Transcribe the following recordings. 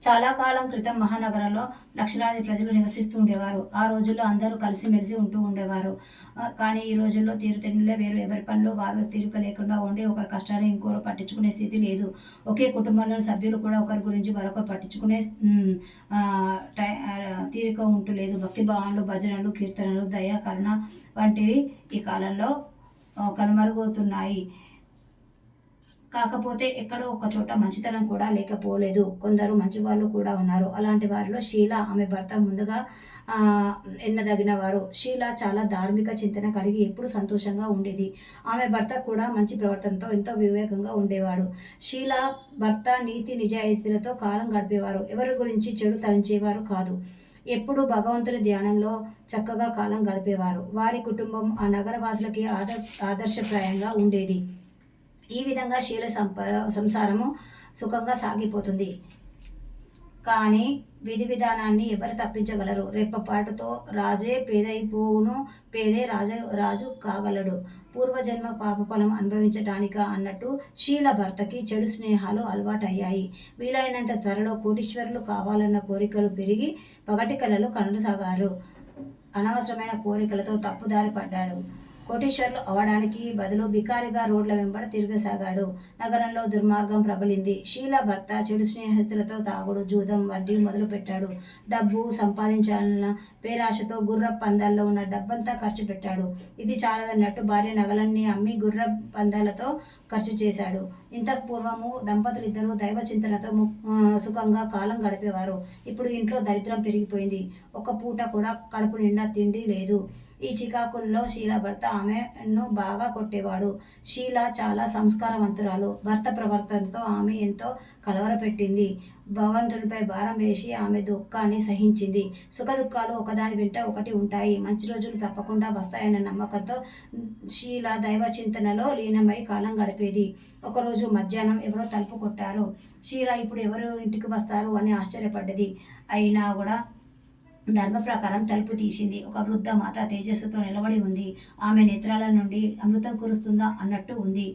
చాలా కాలం క్రితం మహానగరంలో లక్షలాది ప్రజలు నివసిస్తూ ఉండేవారు. ఆ రోజుల్లో అందరూ కలిసిమెలిసి ఉంటూ ఉండేవారు. కానీ ఈ రోజుల్లో తీరుతెన్నులే వేరు. ఎవరి పనిలో వారు తీరిక లేకుండా ఉండి ఒకరి కష్టాన్ని ఇంకోరు పట్టించుకునే స్థితి లేదు. ఒకే కుటుంబంలోని సభ్యులు కూడా ఒకరి గురించి మరొకరు పట్టించుకునే తీరిక ఉంటూ లేదు. భక్తి భావనలు, భజనలు, కీర్తనలు, దయ, కరుణ వంటివి ఈ కాలంలో కనుమరుగవుతున్నాయి. కాకపోతే ఎక్కడో ఒక చోట మంచితనం కూడా లేకపోలేదు. కొందరు మంచివాళ్ళు కూడా ఉన్నారు. అలాంటి వారిలో షీల, ఆమె భర్త ముందుగా ఎన్నదగిన వారు. షీల చాలా ధార్మిక చింతన కలిగి ఎప్పుడు సంతోషంగా ఉండేది. ఆమె భర్త కూడా మంచి ప్రవర్తనతో ఎంతో వివేకంగా ఉండేవాడు. షీల భర్త నీతి నిజాయితీలతో కాలం గడిపేవారు. ఎవరి గురించి చెడు తలంచేవారు కాదు. ఎప్పుడు భగవంతుని ధ్యానంలో చక్కగా కాలం గడిపేవారు. వారి కుటుంబం ఆ నగరవాసులకి ఆదర్శప్రాయంగా ఉండేది. ఈ విధంగా శీల సంసారము సుఖంగా సాగిపోతుంది. కానీ విధి విధానాన్ని ఎవరు తప్పించగలరు? రెప్పపాటుతో రాజే పేదైపోవును, పేదే రాజు కాగలడు. పూర్వజన్మ పాపఫలం అనుభవించడానికా అన్నట్టు షీల భర్తకి చెడు స్నేహాలు అలవాటయ్యాయి. వీలైనంత త్వరలో కోటీశ్వరులు కావాలన్న కోరికలు పెరిగి పగటి కలలు కనసాగారు. అనవసరమైన కోరికలతో తప్పుదారి పడ్డాడు. కోటీశ్వర్లు అవడానికి బదులు బికారిగా రోడ్ల వెంబడ తిరగసాగాడు. నగరంలో దుర్మార్గం ప్రబలింది. షీల భర్త చెడు స్నేహితులతో తాగుడు, జూదం, వడ్డీ మొదలుపెట్టాడు. డబ్బు సంపాదించాలన్న పేరాశతో గుర్ర పందాల్లో ఉన్న డబ్బంతా ఖర్చు పెట్టాడు. ఇది చాలదన్నట్టు భార్య నగలన్నీ అమ్మి గుర్ర పందాలతో ఖర్చు చేశాడు. ఇంతకు పూర్వము దంపతులిద్దరూ దైవ చింతనతో సుఖంగా కాలం గడిపేవారు. ఇప్పుడు ఇంట్లో దరిద్రం పెరిగిపోయింది. ఒక పూట కూడా కడుపు నిండా తిండి లేదు. ఈ చికాకుల్లో షీల భర్త ఆమెను బాగా కొట్టేవాడు. షీల చాలా సంస్కారవంతురాలు. భర్త ప్రవర్తనతో ఆమె ఎంతో కలవరపెట్టింది. భగవంతునిపై భారం వేసి ఆమె దుఃఖాన్ని సహించింది. సుఖదుఖాలు ఒకదాని వెంట ఒకటి ఉంటాయి. మంచి రోజులు తప్పకుండా వస్తాయన్న నమ్మకంతో షీల దైవ చింతనలో లీనమై కాలం గడిపేది. ఒకరోజు మధ్యాహ్నం ఎవరో తలుపు కొట్టారు. షీల ఇప్పుడు ఎవరు ఇంటికి వస్తారు అని ఆశ్చర్యపడ్డది. అయినా కూడా ధర్మ ప్రకారం తలుపు తీసింది. ఒక వృద్ధ మాత తేజస్సుతో నిలబడి ఉంది. ఆమె నేత్రాల నుండి అమృతం కురుస్తుందా అన్నట్టు ఉంది.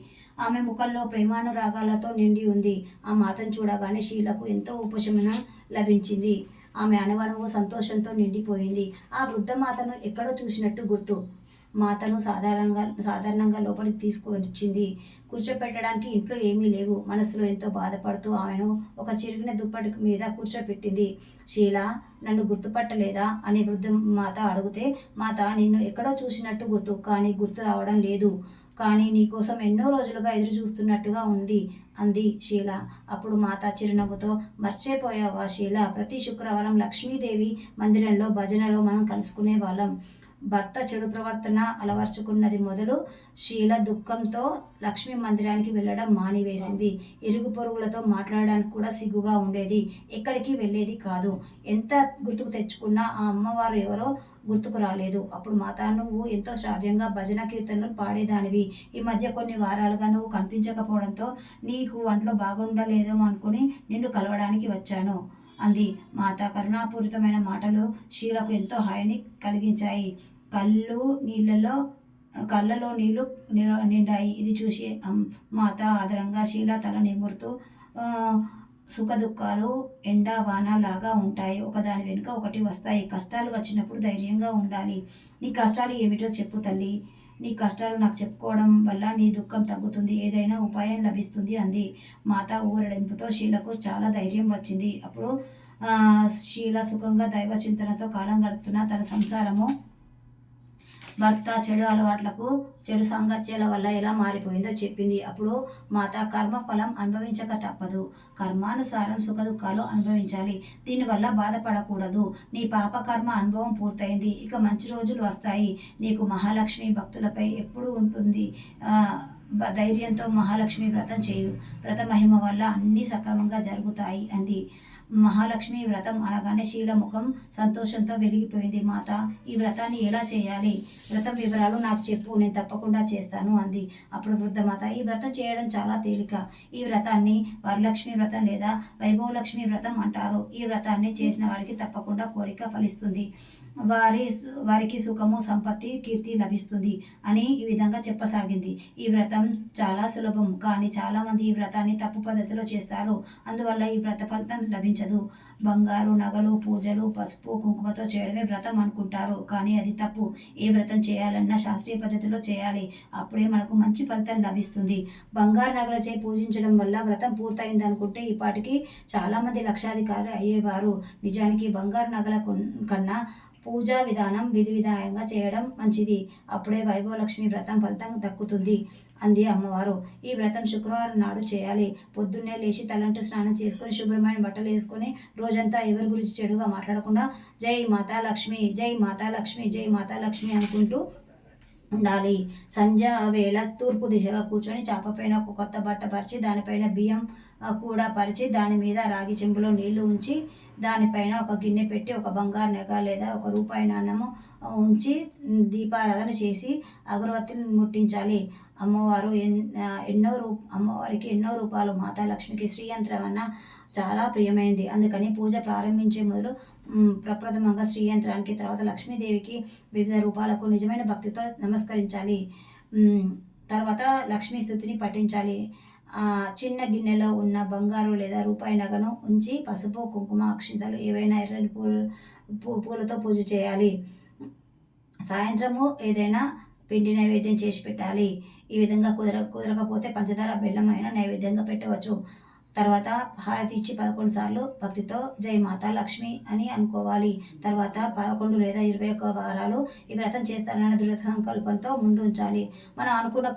ఆమె ముఖంలో ప్రేమానురాగాలతో నిండి ఉంది. ఆ మాతను చూడగానే షీలకు ఎంతో ఉపశమనం లభించింది. ఆమె అణువణువు సంతోషంతో నిండిపోయింది. ఆ వృద్ధ మాతను ఎక్కడో చూసినట్టు గుర్తు. మాతను సాధారణంగా లోపలికి తీసుకువచ్చింది. కూర్చోపెట్టడానికి ఇంట్లో ఏమీ లేవు. మనసులో ఎంతో బాధపడుతూ ఆమెను ఒక చిరిగిన దుప్పటి మీద కూర్చోపెట్టింది. షీల, నన్ను గుర్తుపట్టలేదా అని వృద్ధ మాత అడిగితే, మాత, నిన్ను ఎక్కడో చూసినట్టు గుర్తు, కానీ గుర్తు రావడం లేదు. కానీ నీకోసం ఎన్నో రోజులుగా ఎదురు చూస్తున్నట్టుగా ఉంది అంది షీల. అప్పుడు మాత చిరునవ్వుతో, మర్చిపోయావా షీల? ప్రతి శుక్రవారం లక్ష్మీదేవి మందిరంలో భజనలో మనం కలుసుకునే వాళ్ళం. భర్త చెడు ప్రవర్తన అలవర్చుకున్నది మొదలు షీల దుఃఖంతో లక్ష్మీ మందిరానికి వెళ్ళడం మానివేసింది. ఇరుగు పొరుగులతో మాట్లాడడానికి కూడా సిగ్గుగా ఉండేది. ఎక్కడికి వెళ్ళేది కాదు. ఎంత గుర్తుకు తెచ్చుకున్నా ఆ అమ్మవారు ఎవరో గుర్తుకు రాలేదు. అప్పుడు మాత, నువ్వు ఎంతో శ్రావ్యంగా భజన కీర్తనలు పాడేదానివి. ఈ మధ్య కొన్ని వారాలుగా నువ్వు కనిపించకపోవడంతో నీకు ఒంట్లో బాగుండలేదేమో అనుకుని నిన్ను కలవడానికి వచ్చాను అంది. మాత కరుణాపూరితమైన మాటలు షీలకు ఎంతో హాయిని కలిగించాయి. కళ్ళలో నీళ్లు నిండాయి. ఇది చూసి మాత ఆదరంగా షీల తల నిమురుతూ, సుఖ దుఃఖాలు ఎండా వాన లాగా ఉంటాయి. ఒకదాని వెనుక ఒకటి వస్తాయి. కష్టాలు వచ్చినప్పుడు ధైర్యంగా ఉండాలి. నీ కష్టాలు ఏమిటో చెప్పు తల్లి. నీ కష్టాలు నాకు చెప్పుకోవడం వల్ల నీ దుఃఖం తగ్గుతుంది. ఏదైనా ఉపాయం లభిస్తుంది అంది. మాత ఊరడింపుతో షీలకు చాలా ధైర్యం వచ్చింది. అప్పుడు షీల సుఖంగా దైవ చింతనతో కాలం గడుపుతున్న తన సంసారము భర్త చెడు అలవాట్లకు, చెడు సాంగత్యాల వల్ల ఎలా మారిపోయిందో చెప్పింది. అప్పుడు మాత, కర్మఫలం అనుభవించక తప్పదు. కర్మానుసారం సుఖదుఖాలు అనుభవించాలి. దీనివల్ల బాధపడకూడదు. నీ పాపకర్మ అనుభవం పూర్తయింది. ఇక మంచి రోజులు వస్తాయి. నీకు మహాలక్ష్మి భక్తులపై ఎప్పుడు ఉంటుంది. ధైర్యంతో మహాలక్ష్మి వ్రతం చేయు. వ్రత మహిమ వల్ల అన్నీ సక్రమంగా జరుగుతాయి అంది. మహాలక్ష్మి వ్రతం అనగానే షీల ముఖం సంతోషంతో వెలిగిపోయింది. మాత, ఈ వ్రతాన్ని ఎలా చేయాలి? వ్రతం వివరాలు నాకు చెప్పు, నేను తప్పకుండా చేస్తాను అంది. అప్పుడు వృద్ధమాత, ఈ వ్రతం చేయడం చాలా తేలిక. ఈ వ్రతాన్ని వరలక్ష్మి వ్రతం లేదా వైభవలక్ష్మి వ్రతం అంటారు. ఈ వ్రతాన్ని చేసిన వారికి తప్పకుండా కోరిక ఫలిస్తుంది. వారికి సుఖము, సంపత్తి, కీర్తి లభిస్తుంది అని ఈ విధంగా చెప్పసాగింది. ఈ వ్రతం చాలా సులభం, కానీ చాలామంది ఈ వ్రతాన్ని తప్పు పద్ధతిలో చేస్తారు. అందువల్ల ఈ వ్రత ఫలితం లభించదు. బంగారు నగలు, పూజలు, పసుపు, కుంకుమతో చేయడమే వ్రతం అనుకుంటారు, కానీ అది తప్పు. ఏ వ్రతం చేయాలన్నా శాస్త్రీయ పద్ధతిలో చేయాలి. అప్పుడే మనకు మంచి ఫలితం లభిస్తుంది. బంగారు నగలచే పూజించడం వల్ల వ్రతం పూర్తయింది అనుకుంటే ఈ పాటికి చాలామంది లక్షాధికారులు అయ్యేవారు. నిజానికి బంగారు నగల కన్నా పూజా విధానం విధి విధానంగా చేయడం మంచిది. అప్పుడే వైభవలక్ష్మి వ్రతం ఫలితం దక్కుతుంది అంది అమ్మవారు. ఈ వ్రతం శుక్రవారం నాడు చేయాలి. పొద్దున్నే లేచి తలంటు స్నానం చేసుకొని శుభ్రమైన బట్టలు వేసుకొని రోజంతా ఎవరి గురించి చెడుగా మాట్లాడకుండా జై మాతా లక్ష్మి, జై మాతా లక్ష్మి, జై మాతా లక్ష్మి అనుకుంటూ ఉండాలి. సంధ్య వేళ తూర్పు దిశగా కూర్చొని చాప పైన ఒక కొత్త బట్ట పరిచి దానిపైన బియ్యం కూడా పరిచి దాని మీద రాగి చెంబులో నీళ్లు ఉంచి దానిపైన ఒక గిన్నె పెట్టి ఒక బంగారు నగ లేదా ఒక రూపాయి నాణ్యము ఉంచి దీపారాధన చేసి అగరవత్తిని ముట్టించాలి. అమ్మవారికి ఎన్నో రూపాలు. మాతాలక్ష్మికి శ్రీయంత్రం అన్న చాలా ప్రియమైంది. అందుకని పూజ ప్రారంభించే మొదలు ప్రప్రథమంగా శ్రీయంత్రానికి, తర్వాత లక్ష్మీదేవికి వివిధ రూపాలకు నిజమైన భక్తితో నమస్కరించాలి. తర్వాత లక్ష్మీ స్తుతిని పఠించాలి. చిన్న గిన్నెలో ఉన్న బంగారు లేదా రూపాయి నగను ఉంచి పసుపు, కుంకుమ, అక్షింతలు ఏవైనా ఎర్రని పూలతో పూజ చేయాలి. సాయంత్రము ఏదైనా పిండి నైవేద్యం చేసి పెట్టాలి. ఈ విధంగా కుదరకపోతే పంచదార, బెల్లం అయినా నైవేద్యంగా పెట్టవచ్చు. తర్వాత హారతి ఇచ్చి 11 సార్లు భక్తితో జై మాతా లక్ష్మి అని అనుకోవాలి. తర్వాత 11 లేదా 21 వారాలు ఈ వ్రతం చేస్తానన్న దృఢ సంకల్పంతో ముందు ఉంచాలి. మనం అనుకున్న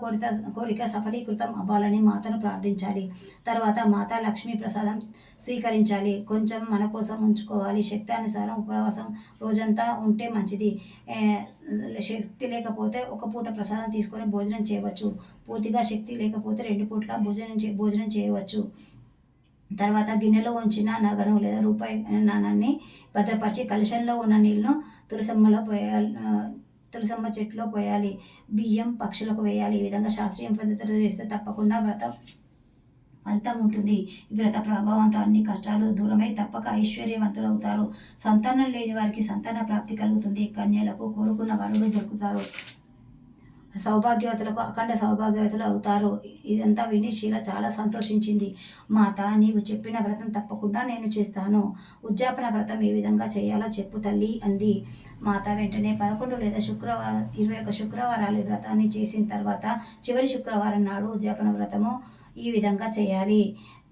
కోరిక సఫలీకృతం అవ్వాలని మాతను ప్రార్థించాలి. తర్వాత మాతా లక్ష్మి ప్రసాదం స్వీకరించాలి. కొంచెం మన కోసం ఉంచుకోవాలి. శక్తి అనుసారం ఉపవాసం రోజంతా ఉంటే మంచిది. శక్తి లేకపోతే ఒక పూట ప్రసాదం తీసుకొని భోజనం చేయవచ్చు. పూర్తిగా శక్తి లేకపోతే 2 పూట్ల భోజనం చేయవచ్చు. తర్వాత గిన్నెలో ఉంచిన నగను లేదా రూపాయి నాణాన్ని భద్రపరిచి కలశంలో ఉన్న నీళ్ళను తులసమ్మ చెట్టులో పోయాలి. బియ్యం పక్షులకు వేయాలి. ఈ విధంగా శాస్త్రీయ పద్ధతిలో చేస్తే తప్పకుండా వ్రతం ఫలితం ఉంటుంది. ఈ వ్రత ప్రభావంతో అన్ని కష్టాలు దూరమై తప్పక ఐశ్వర్యవంతులు అవుతారు. సంతానం లేని వారికి సంతాన ప్రాప్తి కలుగుతుంది. కన్యలకు కోరుకున్న వరుడు దొరుకుతారు. సౌభాగ్యవతులకు అఖండ సౌభాగ్యవతులు అవుతారు. ఇదంతా విని శీల చాలా సంతోషించింది. మాత, నీవు చెప్పిన వ్రతం తప్పకుండా నేను చేస్తాను. ఉద్యాపన వ్రతం ఏ విధంగా చేయాలో చెప్పు తల్లి అంది. మాత వెంటనే 11 లేదా 21 శుక్రవారాలు వ్రతాన్ని చేసిన తర్వాత చివరి శుక్రవారం నాడు ఉద్యాపన వ్రతము ఈ విధంగా చేయాలి.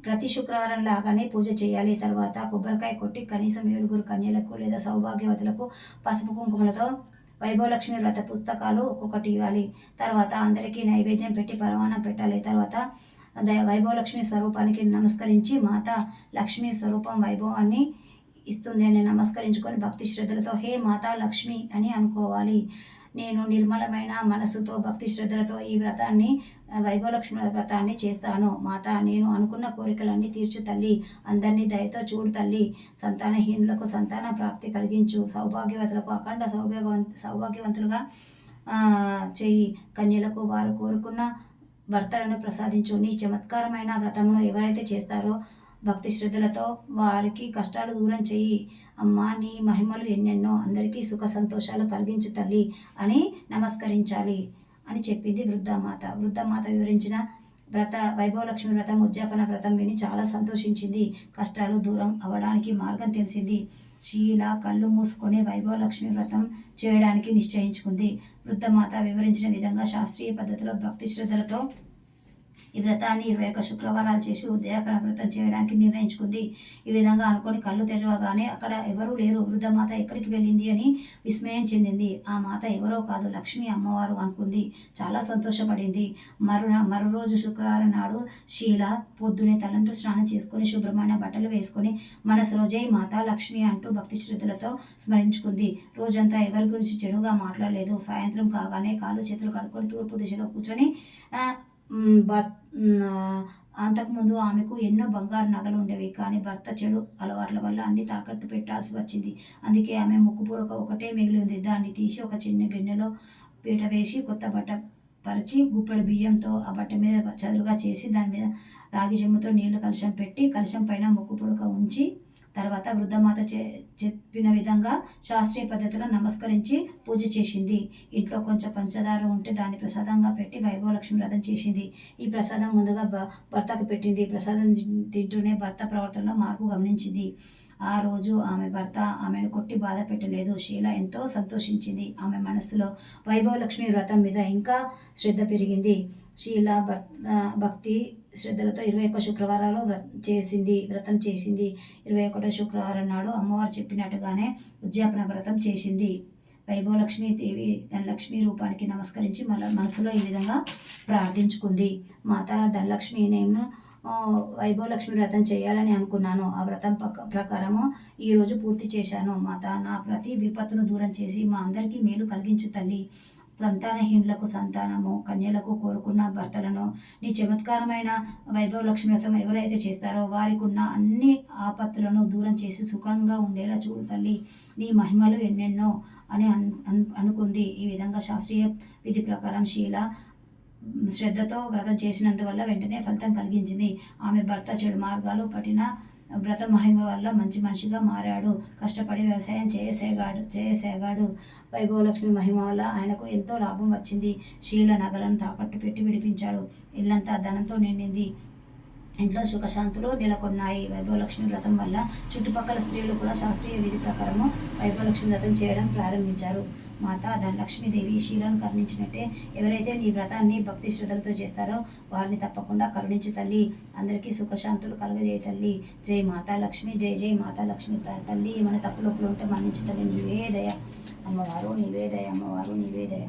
ప్రతి శుక్రవారం లాగానే పూజ చేయాలి. తర్వాత కొబ్బరికాయ కొట్టి కనీసం 7 కన్యలకు లేదా సౌభాగ్యవతులకు పసుపు కుంకుమలతో వైభవలక్ష్మి వ్రత పుస్తకాలు ఒక్కొక్కటి ఇవ్వాలి. తర్వాత అందరికీ నైవేద్యం పెట్టి పరమాన్నం పెట్టాలి. తర్వాత వైభవలక్ష్మి స్వరూపానికి నమస్కరించి మాత లక్ష్మీ స్వరూపం వైభవాన్ని ఇస్తుంది అని నమస్కరించుకొని భక్తి శ్రద్ధలతో హే మాతా లక్ష్మి అని అనుకోవాలి. నేను నిర్మలమైన మనసుతో భక్తి శ్రద్ధలతో ఈ వ్రతాన్ని వైభవలక్ష్మి వ్రతాన్ని చేస్తాను. మాత, నేను అనుకున్న కోరికలన్నీ తీర్చు తల్లి. అందరినీ దయతో చూడు తల్లి. సంతానహీనులకు సంతాన ప్రాప్తి కలిగించు. సౌభాగ్యవతులకు అఖండ సౌభాగ్యవంతులుగా చెయ్యి. కన్యలకు వారు కోరుకున్న భర్తలను ప్రసాదించు. నీ చమత్కారమైన వ్రతమును ఎవరైతే చేస్తారో భక్తి శ్రద్ధలతో వారికి కష్టాలు దూరం చెయ్యి. అమ్మా, నీ మహిమలు ఎన్నెన్నో. అందరికీ సుఖ సంతోషాలు కలిగించు తల్లి అని నమస్కరించాలి అని చెప్పింది వృద్ధమాత. వృద్ధమాత వివరించిన వైభవలక్ష్మి వ్రతం, ఉద్యాపన వ్రతం విని చాలా సంతోషించింది. కష్టాలు దూరం అవడానికి మార్గం తెలిసింది. శీల కళ్ళు మూసుకొని వైభవలక్ష్మి వ్రతం చేయడానికి నిశ్చయించుకుంది. వృద్ధమాత వివరించిన విధంగా శాస్త్రీయ పద్ధతిలో భక్తి శ్రద్ధలతో ఈ వ్రతాన్ని 21 శుక్రవారాలు చేసి ఉద్యాపన వ్రతం చేయడానికి నిర్ణయించుకుంది. ఈ విధంగా అనుకొని కళ్ళు తెరవగానే అక్కడ ఎవరూ లేరు. వృద్ధమాత ఎక్కడికి వెళ్ళింది అని విస్మయం చెందింది. ఆ మాత ఎవరో కాదు, లక్ష్మీ అమ్మవారు అనుకుంది. చాలా సంతోషపడింది. మరో రోజు శుక్రవారం నాడు శీల పొద్దునే తలంటూ స్నానం చేసుకొని శుభ్రమైన బట్టలు వేసుకొని మనసులో జై మాతా లక్ష్మి అంటూ భక్తి శ్రద్ధలతో స్మరించుకుంది. రోజంతా ఎవరి గురించి చెడుగా మాట్లాడలేదు. సాయంత్రం కాగానే కాళ్ళు చేతులు కడుక్కొని తూర్పు దిశలో కూర్చొని అంతకుముందు ఆమెకు ఎన్నో బంగారు నగలు ఉండేవి. కానీ భర్త చెడు అలవాట్ల వల్ల అన్ని తాకట్టు పెట్టాల్సి వచ్చింది. అందుకే ఆమె ముక్కు పుడక ఒకటే మిగిలి ఉంది. దాన్ని తీసి ఒక చిన్న గిన్నెలో పీట వేసి కొత్త బట్ట పరిచి గుప్పెడు బియ్యంతో ఆ బట్ట మీద చదురుగా చేసి దాని మీద రాగి చెంబుతో నీళ్లు కలశం పెట్టి కలశం పైన ముక్కు పుడక ఉంచి తర్వాత వృద్ధమాత చెప్పిన విధంగా శాస్త్రీయ పద్ధతిలో నమస్కరించి పూజ చేసింది. ఇంట్లో కొంచెం పంచదార ఉంటే దాన్ని ప్రసాదంగా పెట్టి వైభవలక్ష్మి వ్రతం చేసింది. ఈ ప్రసాదం ముందుగా భర్తకు పెట్టింది. ప్రసాదం తింటూనే భర్త ప్రవర్తనలో మార్పు గమనించింది. ఆ రోజు ఆమె భర్త ఆమెను కొట్టి బాధ పెట్టలేదు. షీల ఎంతో సంతోషించింది. ఆమె మనస్సులో వైభవలక్ష్మి వ్రతం మీద ఇంకా శ్రద్ధ పెరిగింది. షీల భక్తి శ్రద్ధలతో 21 శుక్రవారాలు వ్రతం చేసింది. 21 శుక్రవారం నాడు అమ్మవారు చెప్పినట్టుగానే ఉద్యాపన వ్రతం చేసింది. వైభవలక్ష్మి దేవి ధనలక్ష్మి రూపానికి నమస్కరించి మనసులో ఈ విధంగా ప్రార్థించుకుంది. మాత ధనలక్ష్మి, నేను వైభవలక్ష్మి వ్రతం చేయాలని అనుకున్నాను. ఆ వ్రతం ప్రకారము ఈరోజు పూర్తి చేశాను. మాత, నా ప్రతి విపత్తును దూరం చేసి మా అందరికీ మేలు కలిగించు తల్లి. సంతానహీనులకు సంతానము, కన్యలకు కోరుకున్న భర్తలను నీ చమత్కారమైన వైభవలక్ష్మి వ్రతం ఎవరైతే చేస్తారో వారికి ఉన్న అన్ని ఆపత్తులను దూరం చేసి సుఖంగా ఉండేలా చూడు తల్లి. నీ మహిమలు ఎన్నెన్నో అని అనుకుంది. ఈ విధంగా శాస్త్రీయ విధి ప్రకారం షీల శ్రద్ధతో వ్రతం చేసినందువల్ల వెంటనే ఫలితం కలిగించింది. ఆమె భర్త చెడు మార్గాలు పట్టిన వ్రత మహిమ వల్ల మంచి మనిషిగా మారాడు. కష్టపడి వ్యవసాయం చేయసాగాడు. వైభవలక్ష్మి మహిమ వల్ల ఆయనకు ఎంతో లాభం వచ్చింది. షీల నగలను తాకట్టు పెట్టి విడిపించాడు. ఇల్లంతా ధనంతో నిండింది. ఇంట్లో సుఖశాంతులు నెలకొన్నాయి. వైభవలక్ష్మి వ్రతం వల్ల చుట్టుపక్కల స్త్రీలు కూడా శాస్త్రీయ విధి ప్రకారము వైభవలక్ష్మి వ్రతం చేయడం ప్రారంభించారు. మాత ధనలక్ష్మీదేవి షీలను కరుణించినట్టే ఎవరైతే నీ వ్రతాన్ని భక్తి శ్రద్ధలతో చేస్తారో వారిని తప్పకుండా కరుణించు తల్లి. అందరికీ సుఖశాంతులు కలుగజేయ తల్లి. జై మాతా లక్ష్మి, జై జై మాతా లక్ష్మి. తల్లి ఏమైనా తప్పులొప్పులు ఉంటే మన్నించు తల్లి. నీవే దయ అమ్మవారు, నీవే దయ అమ్మవారు, నీవే దయ.